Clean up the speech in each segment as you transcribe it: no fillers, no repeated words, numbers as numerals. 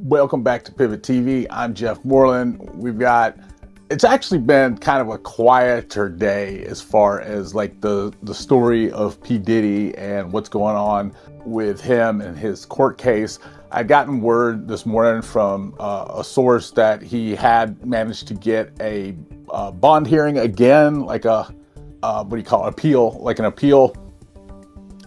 Welcome back to Pivot TV. I'm Jeff Moreland. It's actually been kind of a quieter day as far as like the story of P. Diddy and what's going on with him and his court case. I'd gotten word this morning from a source that he had managed to get a bond hearing again, like appeal, like an appeal.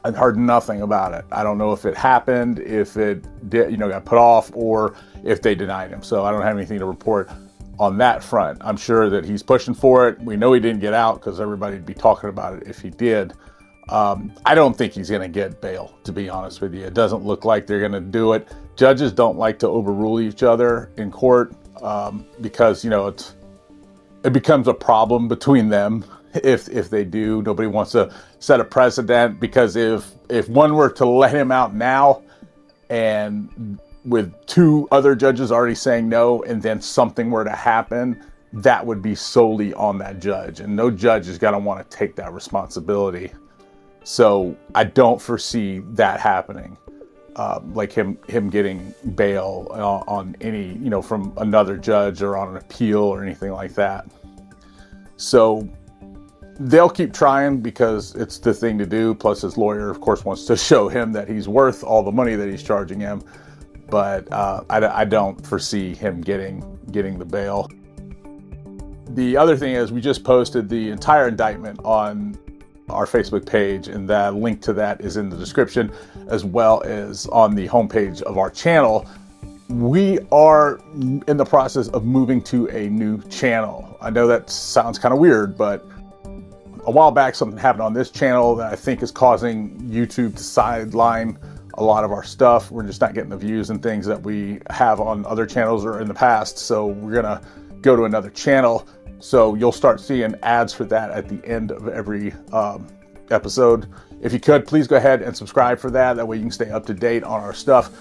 I've heard nothing about it. I don't know if it happened, if it did, got put off, or if they denied him. So I don't have anything to report on that front. I'm sure that he's pushing for it. We know he didn't get out because everybody'd be talking about it if he did. I don't think he's going to get bail, to be honest with you. It doesn't look like they're going to do it. Judges don't like to overrule each other in court because, it becomes a problem between them. If they do, nobody wants to set a precedent, because if one were to let him out now and with two other judges already saying no, and then something were to happen, that would be solely on that judge, and no judge is going to want to take that responsibility. So I don't foresee that happening, like him getting bail on any, from another judge or on an appeal or anything like that. So they'll keep trying because it's the thing to do. Plus his lawyer, of course, wants to show him that he's worth all the money that he's charging him. But I don't foresee him getting the bail. The other thing is, we just posted the entire indictment on our Facebook page, and the link to that is in the description, as well as on the homepage of our channel. We are in the process of moving to a new channel. I know that sounds kind of weird, but a while back something happened on this channel that I think is causing YouTube to sideline a lot of our stuff. We're just not getting the views and things that we have on other channels or in the past. So we're gonna go to another channel. So you'll start seeing ads for that at the end of every episode. If you could, please go ahead and subscribe for that. That way you can stay up to date on our stuff.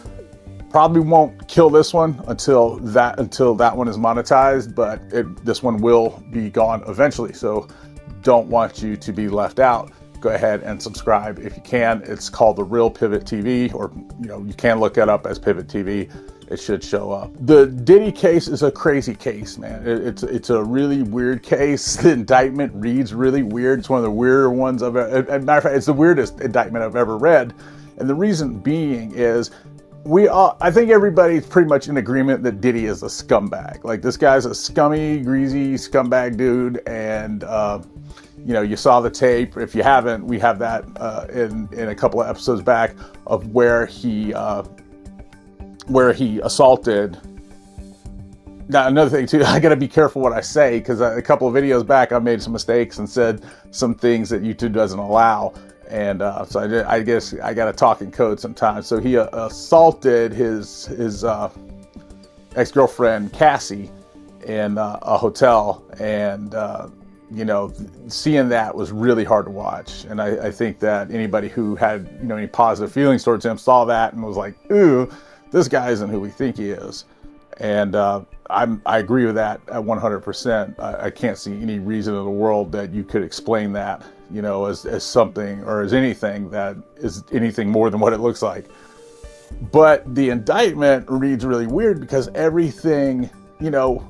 Probably won't kill this one until that one is monetized, but this one will be gone eventually. So don't want you to be left out. Go ahead and subscribe if you can. It's called The Real Pivot TV, or you can look it up as Pivot TV. It should show up. The Diddy case is a crazy case, man. It's a really weird case. The indictment reads really weird. It's one of the weirder ones I've ever. As a matter of fact, it's the weirdest indictment I've ever read, and the reason being is I think everybody's pretty much in agreement that Diddy is a scumbag. Like, this guy's a scummy, greasy scumbag dude, and you saw the tape. If you haven't, we have that in a couple of episodes back of where he assaulted. Now, another thing too, I got to be careful what I say, because a couple of videos back I made some mistakes and said some things that YouTube doesn't allow. And so I guess I got to talk in code sometimes. So he assaulted his ex-girlfriend Cassie in a hotel, and seeing that was really hard to watch. And I think that anybody who had any positive feelings towards him saw that and was like, "Ooh, this guy isn't who we think he is." And I agree with that at 100%. I can't see any reason in the world that you could explain that, as something or as anything that is anything more than what it looks like. But the indictment reads really weird because everything, the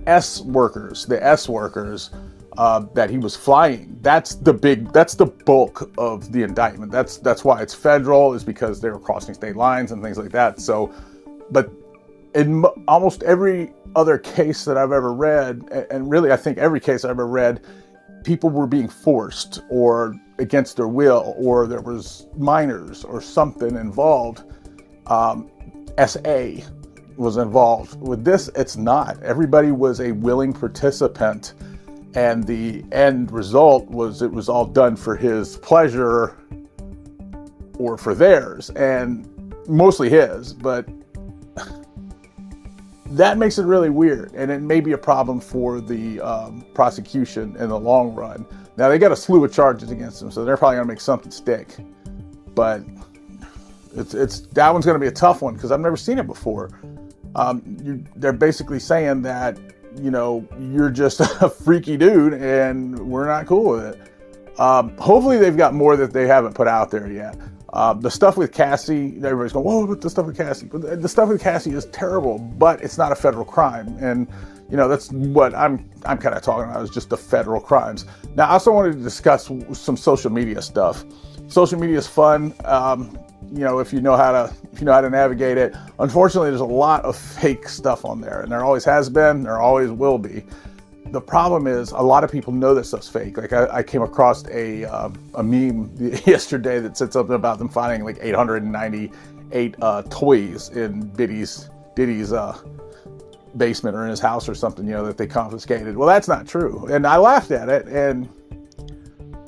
S workers that he was flying, that's the bulk of the indictment. That's why it's federal, is because they were crossing state lines and things like that. So, but in almost every other case that I've ever read, and really I think every case I've ever read, people were being forced or against their will, or there was minors or something involved. SA was involved. With this, it's not. Everybody was a willing participant, and the end result was it was all done for his pleasure or for theirs, and mostly his. But that makes it really weird, and it may be a problem for the prosecution in the long run. Now, they got a slew of charges against him, so they're probably gonna make something stick. But it's that one's gonna be a tough one, because I've never seen it before. They're basically saying that you're just a freaky dude, and we're not cool with it. Hopefully, they've got more that they haven't put out there yet. The stuff with Cassie, everybody's going, whoa, but the stuff with Cassie. But the stuff with Cassie is terrible, but it's not a federal crime. And, that's what I'm kind of talking about, is just the federal crimes. Now, I also wanted to discuss some social media stuff. Social media is fun, if you know how to navigate it. Unfortunately, there's a lot of fake stuff on there, and there always has been, there always will be. The problem is a lot of people know this stuff's fake. Like I came across a meme yesterday that said something about them finding like 898 toys in Diddy's basement or in his house or something, that they confiscated. Well, that's not true. And I laughed at it, and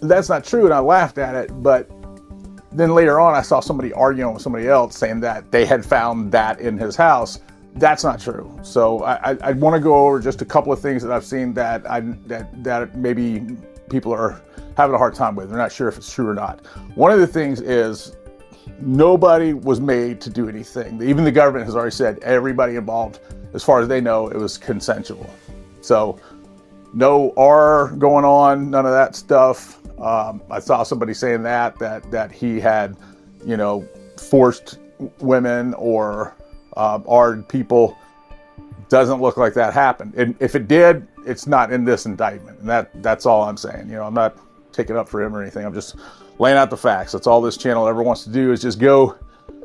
that's not true. And I laughed at it, but then later on, I saw somebody arguing with somebody else saying that they had found that in his house. That's not true. So I want to go over just a couple of things that I've seen that maybe people are having a hard time with. They're not sure if it's true or not. One of the things is nobody was made to do anything. Even the government has already said everybody involved, as far as they know, it was consensual. So no R going on, none of that stuff. I saw somebody saying that he had, forced women or R people. Doesn't look like that happened. And if it did, it's not in this indictment. And that's all I'm saying. I'm not taking up for him or anything. I'm just laying out the facts. That's all this channel ever wants to do, is just go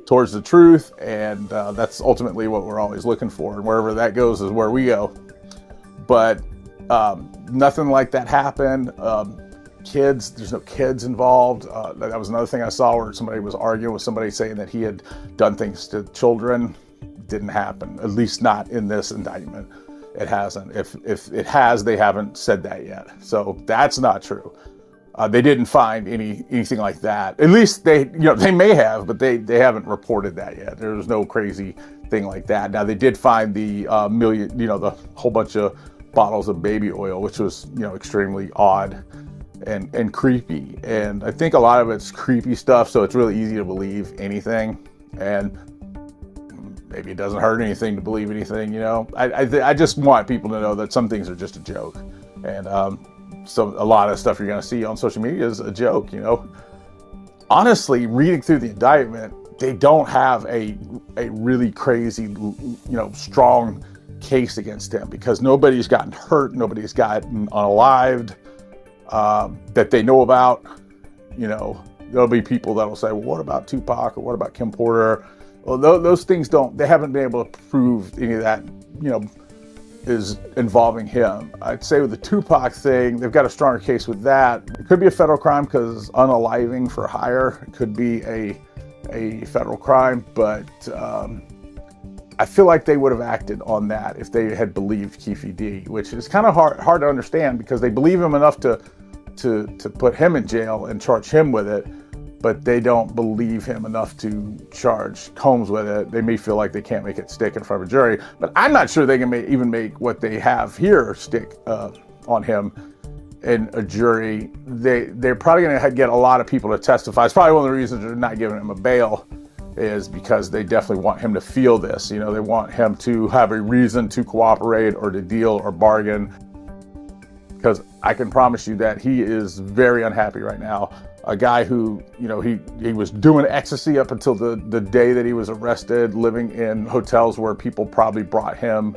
towards the truth. And that's ultimately what we're always looking for. And wherever that goes is where we go. But nothing like that happened. Kids, there's no kids involved. That was another thing I saw, where somebody was arguing with somebody saying that he had done things to children. Didn't happen, at least not in this indictment. It hasn't. If it has, they haven't said that yet. So that's not true. They didn't find anything like that. At least they may have, but they haven't reported that yet. There was no crazy thing like that. Now, they did find the the whole bunch of bottles of baby oil, which was extremely odd and creepy. And I think a lot of it's creepy stuff, so it's really easy to believe anything. And maybe it doesn't hurt anything to believe anything. I just want people to know that some things are just a joke. And so a lot of stuff you're going to see on social media is a joke. Honestly, reading through the indictment, they don't have a really crazy, strong case against him, because nobody's gotten hurt, nobody's gotten unalived that they know about. There'll be people that'll say, well, what about Tupac, or what about Kim Porter? Well, those things they haven't been able to prove any of that, is involving him. I'd say with the Tupac thing, they've got a stronger case with that. It could be a federal crime because unaliving for hire. It could be a federal crime, but I feel like they would have acted on that if they had believed Keffe D, which is kind of hard to understand, because they believe him enough to put him in jail and charge him with it, but they don't believe him enough to charge Combs with it. They may feel like they can't make it stick in front of a jury, but I'm not sure they can even make what they have here stick on him in a jury. They're probably going to get a lot of people to testify. It's probably one of the reasons they're not giving him a bail, is because they definitely want him to feel this. They want him to have a reason to cooperate or to deal or bargain, because I can promise you that he is very unhappy right now. A guy who, he was doing ecstasy up until the day that he was arrested, living in hotels where people probably brought him,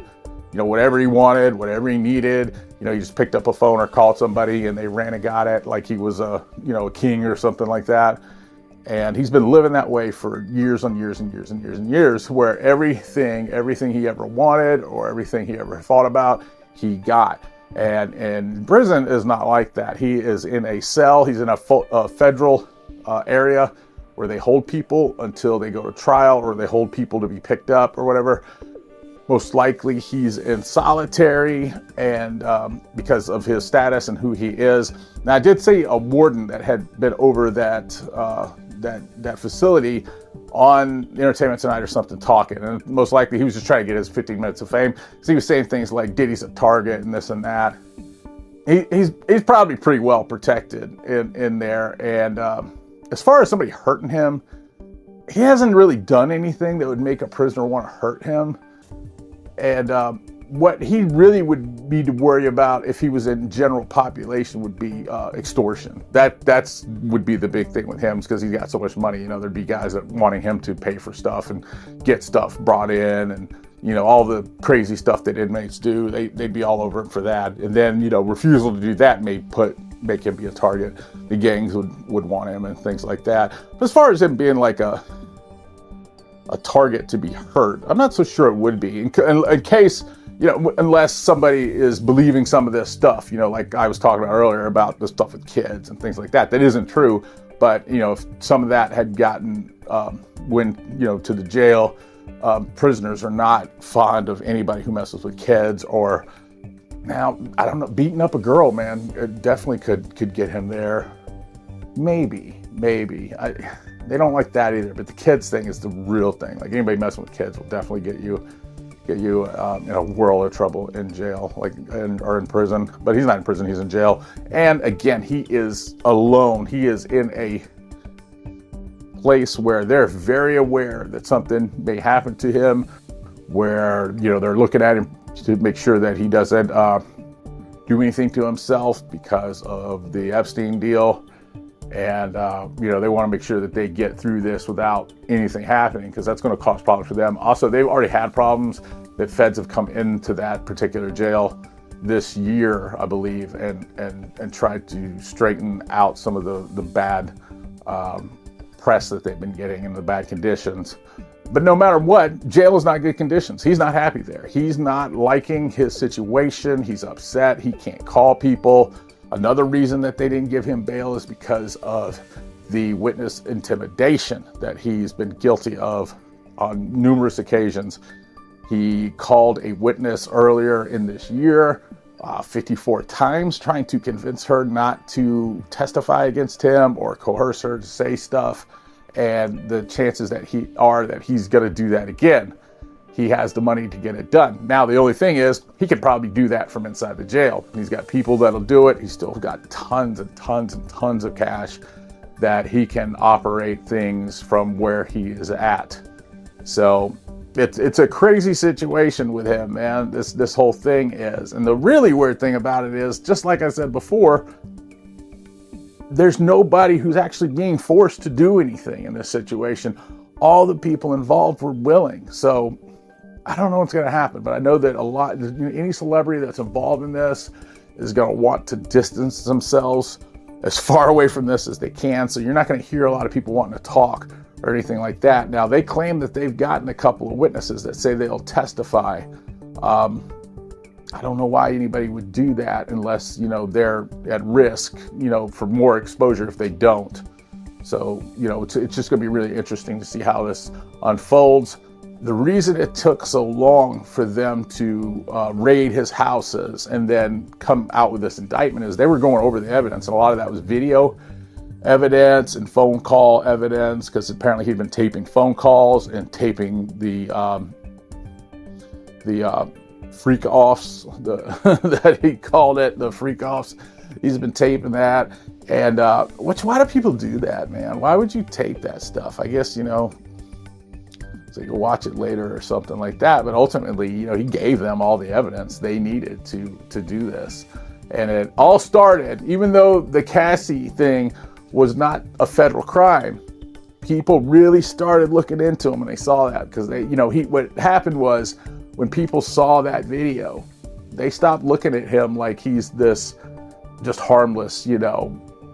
whatever he wanted, whatever he needed. He just picked up a phone or called somebody and they ran and got it like he was a king or something like that. And he's been living that way for years and years and years and years and years, where everything he ever wanted or everything he ever thought about, he got. And prison is not like that. He is in a cell. He's in a federal area where they hold people until they go to trial, or they hold people to be picked up or whatever. Most likely he's in solitary, and because of his status and who he is. Now, I did see a warden that had been over that facility on Entertainment Tonight or something, talking, and most likely he was just trying to get his 15 minutes of fame, because he was saying things like Diddy's a target and this and that. He's probably pretty well protected in there. And as far as somebody hurting him, he hasn't really done anything that would make a prisoner want to hurt him. And what he really would need to worry about if he was in general population would be extortion. That's would be the big thing with him, because he's got so much money. There'd be guys that wanting him to pay for stuff and get stuff brought in, and all the crazy stuff that inmates do. They'd be all over him for that. And then refusal to do that make him be a target. The gangs would want him and things like that. But as far as him being like a target to be hurt, I'm not so sure it would be, in case, unless somebody is believing some of this stuff, like I was talking about earlier about the stuff with kids and things like that. That isn't true. But, if some of that had gotten, to the jail, prisoners are not fond of anybody who messes with kids. Or now, I don't know, beating up a girl, man, it definitely could get him there. Maybe. They don't like that either, but the kids thing is the real thing. Like, anybody messing with kids will definitely get you in a world of trouble in jail, or in prison. But he's not in prison; he's in jail. And again, he is alone. He is in a place where they're very aware that something may happen to him, where they're looking at him to make sure that he doesn't do anything to himself because of the Epstein deal. And, they want to make sure that they get through this without anything happening, because that's going to cause problems for them. Also, they've already had problems that feds have come into that particular jail this year, I believe, and tried to straighten out some of the bad press that they've been getting and the bad conditions. But no matter what, jail is not good conditions. He's not happy there. He's not liking his situation. He's upset. He can't call people. Another reason that they didn't give him bail is because of the witness intimidation that he's been guilty of on numerous occasions. He called a witness earlier in this year 54 times, trying to convince her not to testify against him or coerce her to say stuff. And the chances that he's going to do that again. He has the money to get it done. Now, the only thing is, he could probably do that from inside the jail. He's got people that'll do it. He's still got tons and tons and tons of cash that he can operate things from where he is at. So it's a crazy situation with him, man. This whole thing is. And the really weird thing about it is, just like I said before, there's nobody who's actually being forced to do anything in this situation. All the people involved were willing. So I don't know what's going to happen, but I know that any celebrity that's involved in this is going to want to distance themselves as far away from this as they can. So you're not going to hear a lot of people wanting to talk or anything like that. Now, they claim that they've gotten a couple of witnesses that say they'll testify. I don't know why anybody would do that unless, they're at risk, for more exposure if they don't. So, it's just going to be really interesting to see how this unfolds. The reason it took so long for them to raid his houses and then come out with this indictment is they were going over the evidence. And a lot of that was video evidence and phone call evidence, because apparently he'd been taping phone calls and taping the freak offs, that he called it, the freak offs. He's been taping that. And why do people do that, man? Why would you tape that stuff? I guess, so you can watch it later or something like that. But ultimately, he gave them all the evidence they needed to do this. And it all started, even though the Cassie thing was not a federal crime, people really started looking into him when they saw that. Because what happened was, when people saw that video, they stopped looking at him like he's this just harmless,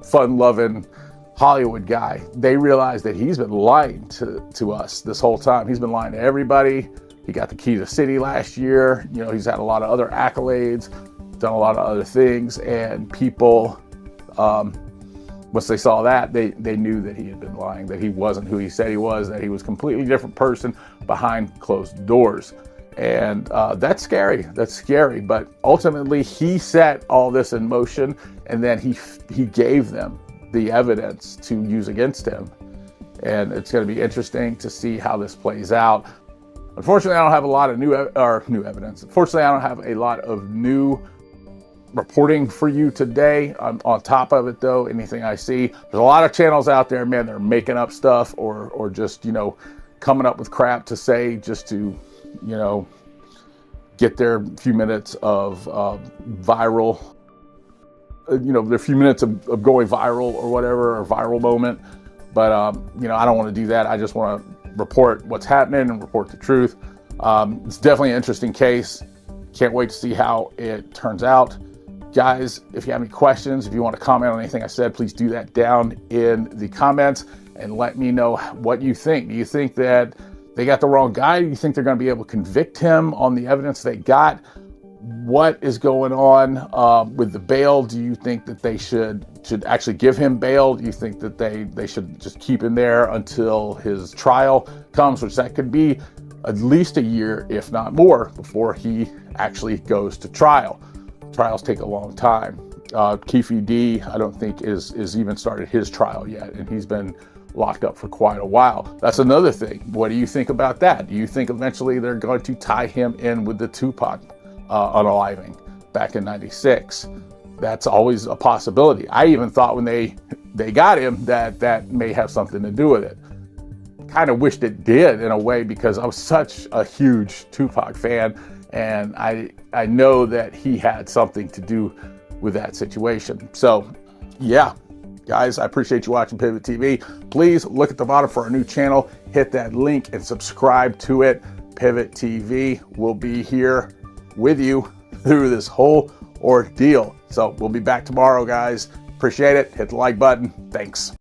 fun-loving Hollywood guy. They realized that he's been lying to us this whole time. He's been lying to everybody. He got the key to the city last year. He's had a lot of other accolades, done a lot of other things, and people, once they saw that, they knew that he had been lying, that he wasn't who he said he was, that he was a completely different person behind closed doors. And that's scary. That's scary. But ultimately, he set all this in motion, and then he gave them the evidence to use against him. And it's going to be interesting to see how this plays out. Unfortunately, I don't have a lot of new evidence. Unfortunately, I don't have a lot of new reporting for you today. On top of it, though, anything I see, there's a lot of channels out there, man, they're making up stuff or just, coming up with crap to say just to, get their few minutes of viral, their few minutes of going viral or whatever, or viral moment. But, I don't want to do that. I just want to report what's happening and report the truth. It's definitely an interesting case. Can't wait to see how it turns out. Guys, if you have any questions, if you want to comment on anything I said, please do that down in the comments and let me know what you think. Do you think that they got the wrong guy? Do you think they're going to be able to convict him on the evidence they got? What is going on with the bail? Do you think that they should actually give him bail? Do you think that they should just keep him there until his trial comes, which that could be at least a year, if not more, before he actually goes to trial? Trials take a long time. Keefe D, I don't think is even started his trial yet, and he's been locked up for quite a while. That's another thing. What do you think about that? Do you think eventually they're going to tie him in with the Tupac unaliving back in '96? That's always a possibility. I even thought when they got him that may have something to do with it. Kind of wished it did in a way, because I was such a huge Tupac fan, and I know that he had something to do with that situation. So yeah, guys, I appreciate you watching Pivot TV. Please look at the bottom for our new channel, hit that link and subscribe to it. Pivot TV will be here with you through this whole ordeal. So we'll be back tomorrow, guys. Appreciate it. Hit the like button. Thanks.